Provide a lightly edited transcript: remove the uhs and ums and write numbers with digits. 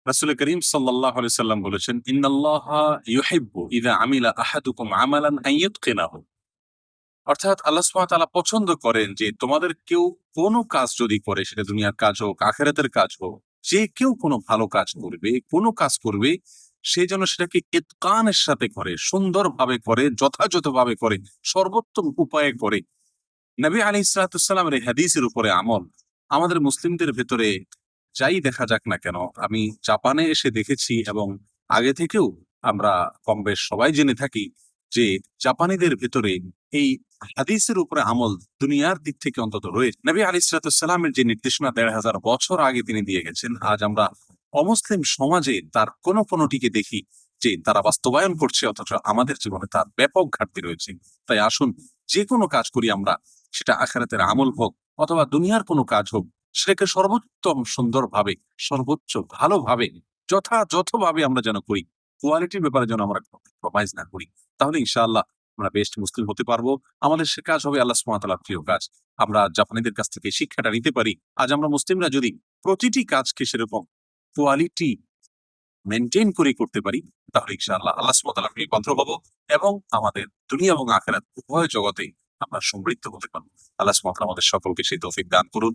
রাসূল করিম সাল্লাল্লাহু আলাইহি সাল্লাম বলেছেন, ইন্নাল্লাহা ইউহিব্বু ইযা আমিলা আহাদুকুম আমালান আন ইউতকিনাহু। অর্থাৎ আল্লাহ সুবহানাহু ওয়া তাআলা পছন্দ করেন যে তোমাদের কেউ কোনো কাজ যদি করে, সেটা দুনিয়ার কাজ হোক, আখিরাতের কাজ হোক, যে কেউ কোনো ভালো কাজ করবে, কোনো কাজ করবে, সে যেন সেটাকে ইতকানের সাথে করে, সুন্দরভাবে করে, যথাযথভাবে করে, সর্বোত্তম উপায়ে করে। নবী আলাইহিস সালাতু ওয়াস সালামের এই হাদিসের উপরে আমল আমাদের মুসলিমদের ভেতরে যাই দেখা যাক না কেন, আমি জাপানে এসে দেখেছি এবং আগে থেকেও আমরা কমবেশ সবাই জেনে থাকি যে জাপানিদের ভেতরে এই হাদিসের উপরে আমল দুনিয়ার দিক থেকে অন্তত রয়েছে। নবী আলাইহিস সালাতু ওয়াস সালামের যে নির্দেশনা ১,৫০০ বছর আগে তিনি দিয়ে গেছেন, আজ আমরা অমুসলিম সমাজে তার কোনোটিকে দেখি যে তারা বাস্তবায়ন করছে, অথচ আমাদের জীবনে তার ব্যাপক ঘাটতি রয়েছে। তাই আসুন, যে কোনো কাজ করি আমরা, সেটা আখিরাতের আমল হোক অথবা দুনিয়ার কোনো কাজ হোক, সেটাকে সর্বোত্তম সুন্দরভাবে, সর্বোচ্চ ভালোভাবে, যথাযথভাবে আমরা যেন করি। কোয়ালিটির ব্যাপারে যেন আমরা কম্প্রোমাইজ না করি। তাহলে ইনশাআল্লাহ আমরা বেস্ট মুসলিম হতে পারবো। আমাদের সে কাজ হবে আল্লাহ সুবহানাহু ওয়া তাআলার প্রিয় কাজ। আমরা জাপানিদের কাছ থেকে শিক্ষাটা নিতে পারি। আজ আমরা মুসলিমরা যদি প্রতিটি কাজকে সেরকম কোয়ালিটি মেইনটেইন করে করতে পারি, তাহলে ইনশাআল্লাহ আল্লাহ সুবহানাহু ওয়া তাআলার প্রিয় পাত্র হবো এবং আমাদের দুনিয়া এবং আখিরাত উভয় জগতেই আমরা সমৃদ্ধ হতে পারবো। আল্লাহ সুবহানাহু ওয়া তাআলা আমাদের সকলকে সেই তৌফিক দান করুন।